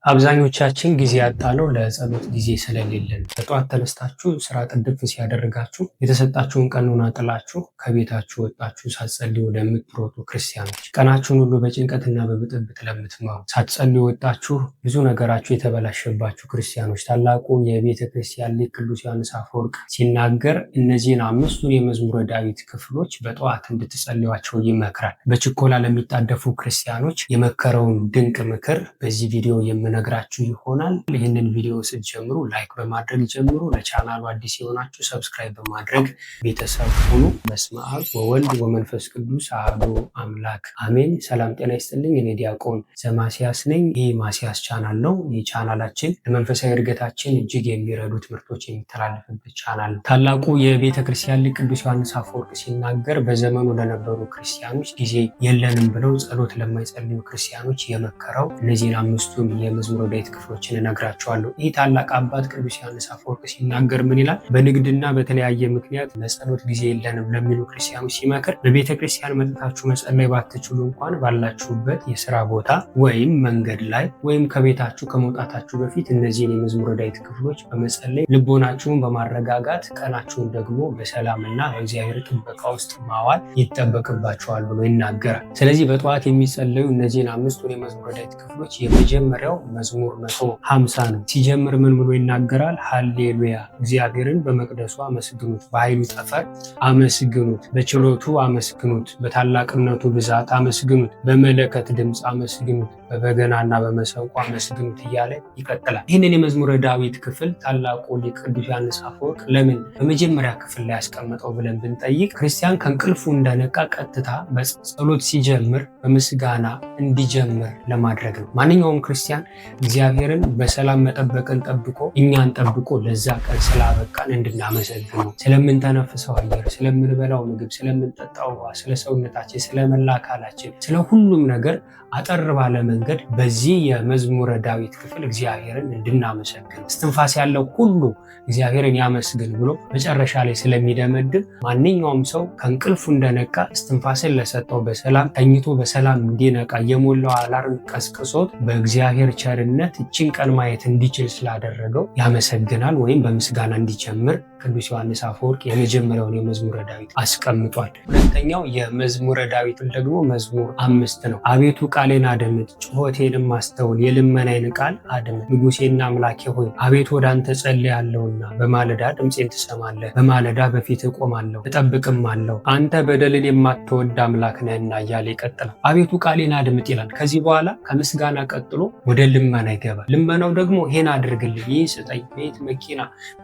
አብዛኞቻችን ጊዜ ያጣነው ለጸሎት ጊዜ ስለሌለን። በጠዋት ተነስታችሁ ስራ ጥድፍ ሲያደርጋችሁ የተሰጣችሁን ቀኑን ጥላችሁ ከቤታችሁ ወጣችሁ ሳትጸልዩ ለምትሮጡ ክርስቲያኖች፣ ቀናችሁን ሁሉ በጭንቀትና በብጥብጥ ለምትመሩ፣ ሳትጸልዩ ወጣችሁ ብዙ ነገራችሁ የተበላሸባችሁ ክርስቲያኖች፣ ታላቁ የቤተ ክርስቲያን ሊቅ ቅዱስ ዮሐንስ አፈወርቅ ሲናገር እነዚህን አምስቱን የመዝሙረ ዳዊት ክፍሎች በጠዋት እንድትጸልዩአቸው ይመክራል። በችኮላ ለሚጣደፉ ክርስቲያኖች የመከረውን ድንቅ ምክር በዚህ ቪዲዮ ነግራችሁ ይሆናል። ይህንን ቪዲዮ ስትጀምሩ ላይክ በማድረግ ጀምሩ። ለቻናሉ አዲስ የሆናችሁ ሰብስክራይብ በማድረግ ቤተሰብ ሁኑ። በስመ አብ ወወልድ ወመንፈስ ቅዱስ አሐዱ አምላክ አሜን። ሰላም ጤና ይስጥልኝ። እኔ ዲያቆን ዘማሲያስ ነኝ። ይህ ማሲያስ ቻናል ነው። ይህ ቻናላችን ለመንፈሳዊ እድገታችን እጅግ የሚረዱ ትምህርቶች የሚተላለፍበት ቻናል ነው። ታላቁ የቤተ ክርስቲያን ሊቅ ቅዱስ ዮሐንስ አፈወርቅ ሲናገር በዘመኑ ለነበሩ ክርስቲያኖች ጊዜ የለንም ብለው ጸሎት ለማይጸልዩ ክርስቲያኖች የመከረው እነዚህን አምስቱን የመዝሙረ ዳዊት ክፍሎችን እነግራቸዋለሁ። ይህ ታላቅ አባት ቅዱስ ዮሐንስ አፈወርቅ ሲናገር ምን ይላል? በንግድና በተለያየ ምክንያት ለጸሎት ጊዜ የለንም ለሚሉ ክርስቲያኖች ሲመክር በቤተ ክርስቲያን መጥታችሁ መጸለይ ባትችሉ እንኳን ባላችሁበት የስራ ቦታ ወይም መንገድ ላይ ወይም ከቤታችሁ ከመውጣታችሁ በፊት እነዚህን የመዝሙረ ዳዊት ክፍሎች በመጸለይ ልቦናችሁን በማረጋጋት ቀናችሁን ደግሞ በሰላምና በእግዚአብሔር ጥበቃ ውስጥ ማዋል ይጠበቅባችኋል ብሎ ይናገራል። ስለዚህ በጠዋት የሚጸለዩ እነዚህን አምስቱን የመዝሙረ ዳዊት ክፍሎች የመጀመሪያው መዝሙር 150 ነው። ሲጀምር ምን ብሎ ይናገራል? ሃሌሉያ፣ እግዚአብሔርን በመቅደሱ አመስግኑት፣ በኃይሉ ጠፈር አመስግኑት፣ በችሎቱ አመስግኑት፣ በታላቅነቱ ብዛት አመስግኑት፣ በመለከት ድምፅ አመስግኑት፣ በበገናና በመሰንቆ አመስግኑት እያለ ይቀጥላል። ይህንን የመዝሙረ ዳዊት ክፍል ታላቁ ሊቅ ቅዱስ ዮሐንስ አፈወርቅ ለምን በመጀመሪያ ክፍል ላይ ያስቀመጠው ብለን ብንጠይቅ ክርስቲያን ከእንቅልፉ እንደነቃ ቀጥታ በጸሎት ሲጀምር በምስጋና እንዲጀምር ለማድረግ ነው። ማንኛውም ክርስቲያን እግዚአብሔርን በሰላም መጠበቅን ጠብቆ እኛን ጠብቆ ለዛ ቀን ስላበቃን እንድናመሰግነው፣ ስለምንተነፍሰው አየር፣ ስለምንበላው ምግብ፣ ስለምንጠጣው ውሃ፣ ስለ ሰውነታችን፣ ስለመላ አካላችን፣ ስለ ሁሉም ነገር አጠር ባለ መንገድ በዚህ የመዝሙረ ዳዊት ክፍል እግዚአብሔርን እንድናመሰግን፣ እስትንፋስ ያለው ሁሉ እግዚአብሔርን ያመስግን ብሎ መጨረሻ ላይ ስለሚደመድብ ማንኛውም ሰው ከእንቅልፉ እንደነቃ እስትንፋስን ለሰጠው በሰላም ተኝቶ በሰላም እንዲነቃ የሞላው አላርም ቀስቅሶት በእግዚአብሔር ቸርነት እችን ቀን ማየት እንዲችል ስላደረገው ያመሰግናል ወይም በምስጋና እንዲጀምር ቅዱስ ዮሐንስ አፈወርቅ የመጀመሪያውን የመዝሙረ ዳዊት አስቀምጧል። ሁለተኛው የመዝሙረ ዳዊት ደግሞ መዝሙር 5 ነው። አቤቱ ቃሌን አድምጥ፣ ጩኸቴንም አስተውል፣ የልመናዬን ቃል አድምጥ። ንጉሴና አምላኬ ሆይ አቤቱ ወደ አንተ ጸልያለሁና በማለዳ ድምፄን ትሰማለህ። በማለዳ በፊትህ እቆማለሁ እጠብቅማለሁ፣ አንተ በደልን የማትወድ አምላክ ነህና እያለ ይቀጥላል። አቤቱ ቃሌን አድምጥ ይላል። ከዚህ በኋላ ከምስጋና ቀጥሎ ወደ ልመና ይገባል። ልመናው ደግሞ ይሄን አድርግልኝ፣ ይህ ስጠኝ፣ ቤት፣ መኪና፣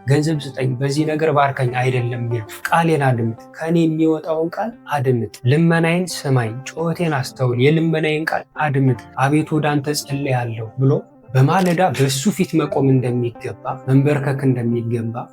ገንዘብ ስጠኝ፣ በዚህ ነገር ባርከኝ አይደለም የሚል ቃሌን አድምጥ፣ ከኔ የሚወጣውን ቃል አድምጥ፣ ልመናዬን ስማኝ፣ ጩኸቴን አስተውል፣ የልመናዬን ቃል አድምጥ፣ አቤቱ ወደ አንተ ጸልያለሁ ብሎ በማለዳ በእሱ ፊት መቆም እንደሚገባ መንበርከክ እንደሚገባ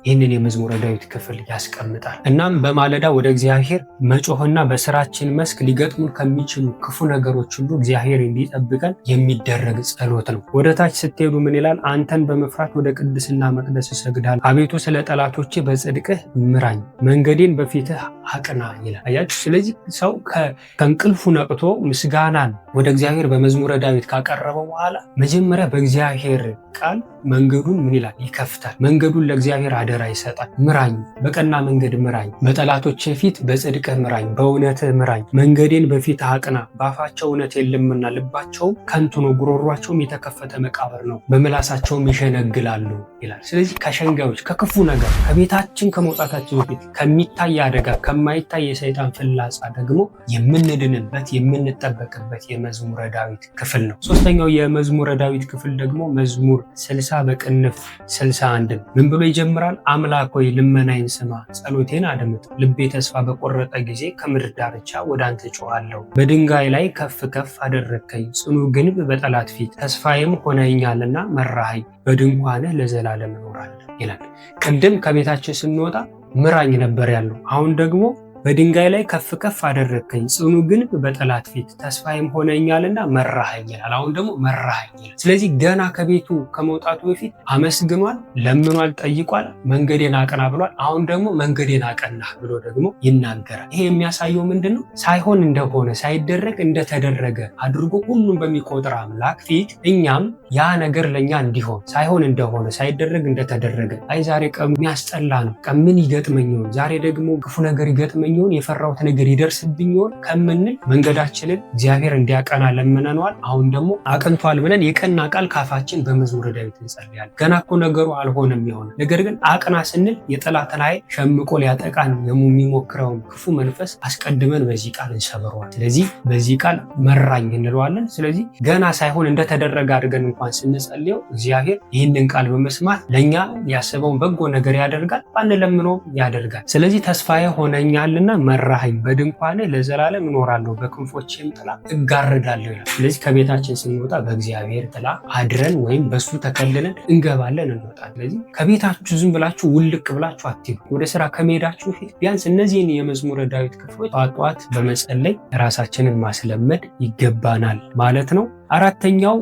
ይህንን የመዝሙረ ዳዊት ክፍል ያስቀምጣል። እናም በማለዳ ወደ እግዚአብሔር መጮህና በስራችን መስክ ሊገጥሙን ከሚችሉ ክፉ ነገሮች ሁሉ እግዚአብሔር እንዲጠብቀን የሚደረግ ጸሎት ነው። ወደ ታች ስትሄዱ ምን ይላል? አንተን በመፍራት ወደ ቅድስና መቅደስ እሰግዳለሁ፣ አቤቱ ስለ ጠላቶቼ በጽድቅህ ምራኝ፣ መንገዴን በፊትህ አቅና ይላል። አያችሁ። ስለዚህ ሰው ከእንቅልፉ ነቅቶ ምስጋናን ወደ እግዚአብሔር በመዝሙረ ዳዊት ካቀረበው በኋላ መጀመሪያ በእግዚአብሔር ቃል መንገዱን ምን ይላል? ይከፍታል። መንገዱን ለእግዚአብሔር አደራ ይሰጣል። ምራኝ፣ በቀና መንገድ ምራኝ፣ በጠላቶቼ ፊት በጽድቅህ ምራኝ፣ በእውነትህ ምራኝ፣ መንገዴን በፊትህ አቅና። በአፋቸው እውነት የለምና ልባቸውም ከንቱ ነው፣ ጉሮሯቸውም የተከፈተ መቃብር ነው፣ በምላሳቸውም ይሸነግላሉ ይላል። ስለዚህ ከሸንጋዮች ከክፉ ነገር ከቤታችን ከመውጣታችን በፊት ከሚታይ አደጋ ከማይታይ የሰይጣን ፍላጻ ደግሞ የምንድንበት የምንጠበቅበት የመዝሙረ ዳዊት ክፍል ነው። ሶስተኛው የመዝሙረ ዳዊት ክፍል ደግሞ መዝሙር 60 በቅንፍ 61 ምን ብሎ ይጀምራል? አምላክ ሆይ ልመናዬን ስማ፣ ጸሎቴን አድምጥ። ልቤ ተስፋ በቆረጠ ጊዜ ከምድር ዳርቻ ወደ አንተ ጮኻለሁ። በድንጋይ ላይ ከፍ ከፍ አደረግከኝ፣ ጽኑ ግንብ በጠላት ፊት። ተስፋዬም ሆነኸኛልና መራኸኝ፣ በድንኳንህ ለዘላለም እኖራለሁ ይላል። ቅድም ከቤታችን ስንወጣ ምራኝ ነበር ያለው። አሁን ደግሞ በድንጋይ ላይ ከፍ ከፍ አደረግከኝ፣ ጽኑ ግንብ በጠላት ፊት ተስፋዬም ሆነኛልና መራኸኝ ይላል። አሁን ደግሞ መራኸኝ ይላል። ስለዚህ ገና ከቤቱ ከመውጣቱ በፊት አመስግኗል፣ ለምኗል፣ ጠይቋል፣ መንገዴን አቅና ብሏል። አሁን ደግሞ መንገዴን አቀናህ ብሎ ደግሞ ይናገራል። ይሄ የሚያሳየው ምንድን ነው? ሳይሆን እንደሆነ ሳይደረግ እንደተደረገ አድርጎ ሁሉም በሚቆጥር አምላክ ፊት እኛም ያ ነገር ለኛ እንዲሆን ሳይሆን እንደሆነ ሳይደረግ እንደተደረገ አይ ዛሬ ቀኑ የሚያስጠላ ነው፣ ምን ይገጥመኝ ይሆን፣ ዛሬ ደግሞ ክፉ ነገር ይገጥመኝ ይሆን፣ የፈራሁት ነገር ይደርስብኝ ይሆን ከምንል መንገዳችንን እግዚአብሔር እንዲያቀና ለምነነዋል። አሁን ደግሞ አቅንቷል ብለን የቀና ቃል ካፋችን በመዝሙረ ዳዊት እንጸልያለን። ገና እኮ ነገሩ አልሆነም የሆነ ነገር ግን አቅና ስንል የጠላትን ኃይል ሸምቆ ሊያጠቃን የሚሞክረውን ክፉ መንፈስ አስቀድመን በዚህ ቃል እንሰብረዋል። ስለዚህ በዚህ ቃል መራኝ እንለዋለን። ስለዚህ ገና ሳይሆን እንደተደረገ አድርገን እንኳን ስንጸልየው እግዚአብሔር ይህንን ቃል በመስማት ለእኛ ያሰበውን በጎ ነገር ያደርጋል፣ ባንለምነውም ያደርጋል። ስለዚህ ተስፋዬ ሆነኛልና መራኸኝ፣ በድንኳኔ ለዘላለም እኖራለሁ፣ በክንፎችም ጥላ እጋረዳለሁ ይላል። ስለዚህ ከቤታችን ስንወጣ በእግዚአብሔር ጥላ አድረን ወይም በሱ ተከልለን እንገባለን፣ እንወጣለን። ስለዚህ ከቤታችሁ ዝም ብላችሁ ውልቅ ብላችሁ አትሄዱ። ወደ ስራ ከመሄዳችሁ ፊት ቢያንስ እነዚህን የመዝሙረ ዳዊት ክፍሎች ጠዋት በመጸለይ ራሳችንን ማስለመድ ይገባናል ማለት ነው። አራተኛው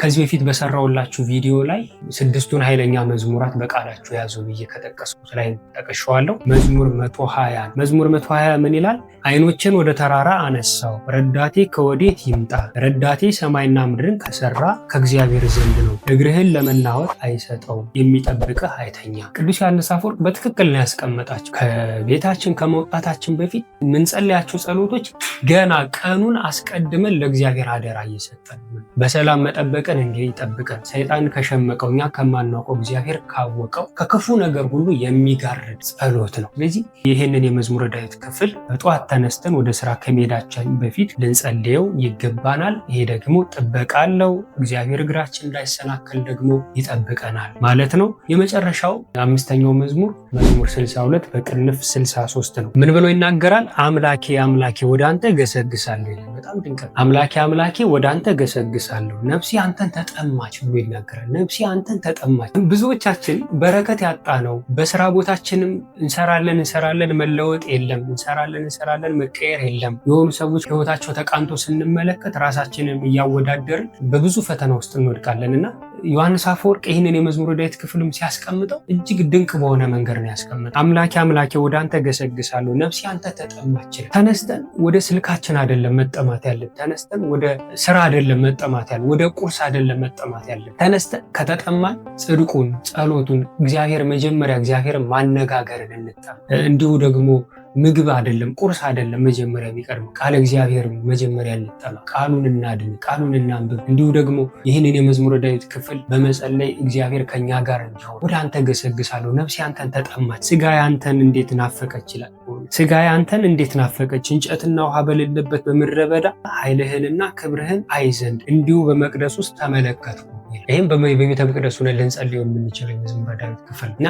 ከዚህ በፊት በሰራውላችሁ ቪዲዮ ላይ 6ቱን ኃይለኛ መዝሙራት በቃላችሁ ያዙ ብዬ ከጠቀስኩት ላይ ጠቅሼዋለሁ። መዝሙር 120 መዝሙር 120 ምን ይላል? ዓይኖችን ወደ ተራራ አነሳው፣ ረዳቴ ከወዴት ይምጣ? ረዳቴ ሰማይና ምድርን ከሰራ ከእግዚአብሔር ዘንድ ነው። እግርህን ለመናወጥ አይሰጠውም፣ የሚጠብቅህ አይተኛ። ቅዱስ ዮሐንስ አፈወርቅ በትክክል ነው ያስቀመጣቸው። ከቤታችን ከመውጣታችን በፊት የምንጸልያቸው ጸሎቶች ገና ቀኑን አስቀድመን ለእግዚአብሔር አደራ እየሰጠን በሰላም መጠበቅን እንዲጠብቀን ሰይጣን ከሸመቀው እኛ ከማናውቀው እግዚአብሔር ካወቀው ከክፉ ነገር ሁሉ የሚጋርድ ጸሎት ነው። ስለዚህ ይህንን የመዝሙረ ዳዊት ክፍል በጠዋት ተነስተን ወደ ስራ ከመሄዳችን በፊት ልንጸልየው ይገባናል። ይሄ ደግሞ ጥበቃ አለው። እግዚአብሔር እግራችን እንዳይሰናከል ደግሞ ይጠብቀናል ማለት ነው። የመጨረሻው አምስተኛው መዝሙር 62 በቅንፍ 63 ነው። ምን ብሎ ይናገራል? አምላኬ አምላኬ ወደ አንተ ገሰግሳለሁ ይላል። በጣም ድንቅ ነው። አምላኬ አምላኬ ወደ አንተ ገሰግሳለሁ፣ ነፍሴ አንተን ተጠማች ብሎ ይናገራል። ነፍሴ አንተን ተጠማች። ብዙዎቻችን በረከት ያጣ ነው። በስራ ቦታችንም እንሰራለን መለወጥ የለም፣ እንሰራለን መቀየር የለም። የሆኑ ሰዎች ህይወታቸው ተቃንቶ ስንመለከት ራሳችንን እያወዳደርን በብዙ ፈተና ውስጥ እንወድቃለን እና ዮሐንስ አፈወርቅ ይህንን የመዝሙረ ዳዊት ክፍልም ሲያስቀምጠው እጅግ ድንቅ በሆነ መንገድ ነው ያስቀምጠው። አምላኬ አምላኬ ወደ አንተ ገሰግሳለሁ፣ ነፍሴ አንተ ተጠማች። ተነስተን ወደ ስልካችን አይደለም መጠማት ያለን፣ ተነስተን ወደ ስራ አይደለም መጠማት ያለን፣ ወደ ቁርስ አይደለም መጠማት ያለን። ተነስተን ከተጠማን ጽድቁን፣ ጸሎቱን፣ እግዚአብሔርን ማነጋገርን እንጠማ። እንዲሁ ደግሞ ምግብ አይደለም ቁርስ አይደለም መጀመሪያ የሚቀርበው ቃለ እግዚአብሔር መጀመሪያ እንጠማ፣ ቃሉን እናድን፣ ቃሉን እናንብብ። እንዲሁ ደግሞ ይህንን የመዝሙረ ዳዊት ክፍል በመጸለይ እግዚአብሔር ከኛ ጋር እንዲሆን ወደ አንተ ገሰግሳለሁ፣ ነፍሴ አንተን ተጠማች፣ ስጋዬ አንተን እንዴት ናፈቀች ይላል። ስጋዬ አንተን እንዴት ናፈቀች፣ እንጨትና ውሃ በሌለበት በምድረ በዳ ኃይልህንና ክብርህን አይ ዘንድ እንዲሁ በመቅደስ ውስጥ ተመለከትኩ። ይህም በቤተ መቅደሱ ላይ ልንጸልየው የምንችለው የመዝሙረ ዳዊት ክፍል እና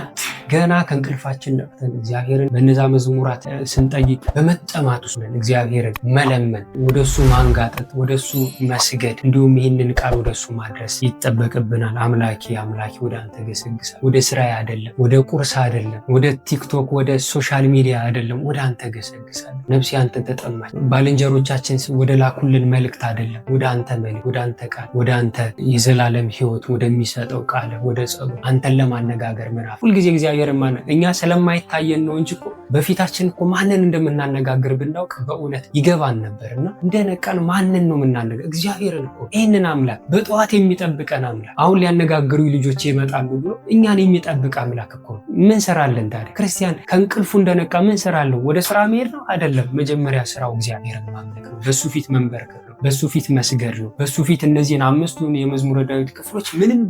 ገና ከእንቅልፋችን ነቅተን እግዚአብሔርን በነዛ መዝሙራት ስንጠይቅ በመጠማት ውስጥ እግዚአብሔርን መለመን፣ ወደሱ ማንጋጠጥ፣ ወደሱ መስገድ፣ እንዲሁም ይህንን ቃል ወደሱ ማድረስ ይጠበቅብናል። አምላኬ አምላኬ ወደ አንተ ገሰግሳለሁ። ወደ ስራዬ አይደለም፣ ወደ ቁርስ አይደለም፣ ወደ ቲክቶክ ወደ ሶሻል ሚዲያ አይደለም፣ ወደ አንተ ገሰግሳለሁ። ነፍሴ አንተን ተጠማች። ባልንጀሮቻችን ወደ ላኩልን መልእክት አይደለም፣ ወደ አንተ መልእክት፣ ወደ አንተ ቃል፣ ወደ አንተ የዘላለም ህይወት ወደሚሰጠው ቃል ወደ ጸሎት አንተን ለማነጋገር ምናፍ ሁልጊዜ እግዚአብሔር እኛ ስለማይታየን ነው እንጂ በፊታችን እኮ ማንን እንደምናነጋግር ብናውቅ በእውነት ይገባን ነበርና እንደነቃን ማንን ነው የምናነጋግር? እግዚአብሔርን እኮ ይህንን አምላክ በጠዋት የሚጠብቀን አምላክ አሁን ሊያነጋግሩ ልጆቼ ይመጣሉ ብሎ እኛን የሚጠብቅ አምላክ እኮ ነው። ምን ሰራለን ታዲያ? ክርስቲያን ከእንቅልፉ እንደነቃ ምን ሰራለን? ወደ ስራ መሄድ ነው አይደለም። መጀመሪያ ስራው እግዚአብሔርን ማምለክ ነው፣ በሱ ፊት መንበርከክ ነው፣ በሱ ፊት መስገድ ነው፣ በሱ ፊት እነዚህን አምስቱን የመዝሙረ ዳዊት ክፍሎች ምንም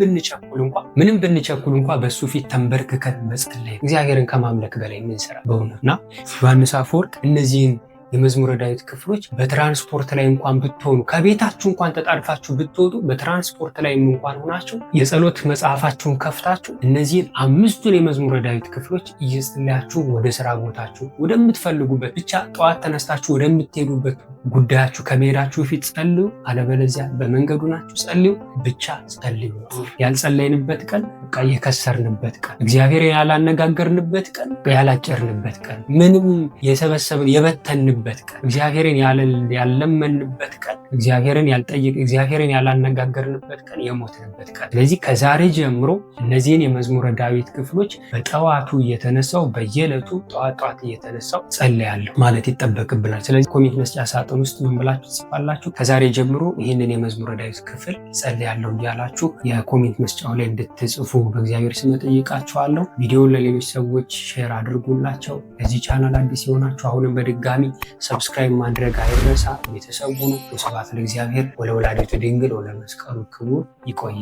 ብንቸኩል እንኳ በሱ ፊት ተንበርክከን መጸለይ እግዚአብሔርን ከማምለክ በላይ ምን ሰራ በእውነት። እና ዮሐንስ አፈወርቅ እነዚህን የመዝሙረ ዳዊት ክፍሎች በትራንስፖርት ላይ እንኳን ብትሆኑ፣ ከቤታችሁ እንኳን ተጣድፋችሁ ብትወጡ፣ በትራንስፖርት ላይ እንኳን ሆናችሁ የጸሎት መጽሐፋችሁን ከፍታችሁ እነዚህን 5ቱን የመዝሙረ ዳዊት ክፍሎች እየጸለያችሁ ወደ ስራ ቦታችሁ ወደምትፈልጉበት፣ ብቻ ጠዋት ተነስታችሁ ወደምትሄዱበት ጉዳያችሁ ከመሄዳችሁ በፊት ጸልዩ። አለበለዚያ በመንገዱ ናችሁ ጸልዩ፣ ብቻ ጸልዩ። ያልጸለይንበት ቀን በቃ የከሰርንበት ቀን፣ እግዚአብሔርን ያላነጋገርንበት ቀን፣ ያላጨርንበት ቀን፣ ምንም የሰበሰብን የበተንበት ቀን፣ እግዚአብሔርን ያለመንበት ቀን፣ እግዚአብሔርን ያላነጋገርንበት ቀን፣ የሞትንበት ቀን። ስለዚህ ከዛሬ ጀምሮ እነዚህን የመዝሙረ ዳዊት ክፍሎች በጠዋቱ እየተነሳው በየዕለቱ ጠዋት እየተነሳው ጸልያለሁ ማለት ይጠበቅብናል። ስለዚህ ኮሜንት መስጫ ሳጥን ውስጥ ምን ብላችሁ ትጽፋላችሁ? ከዛሬ ጀምሮ ይህንን የመዝሙረ ዳዊት ክፍል ጸልያለሁ እያላችሁ የኮሜንት መስጫው ላይ እንድትጽፉ በእግዚአብሔር ስም ጠይቃችኋለሁ። ቪዲዮውን ለሌሎች ሰዎች ሼር አድርጉላቸው። ለዚህ ቻናል አዲስ የሆናችሁ አሁንም በድጋሚ ሰብስክራይብ ማድረግ አይረሳ። ቤተሰቡ ነው። ስብሐት ለእግዚአብሔር ወለወላዲቱ ድንግል ወለመስቀሉ ክቡር። ይቆይ።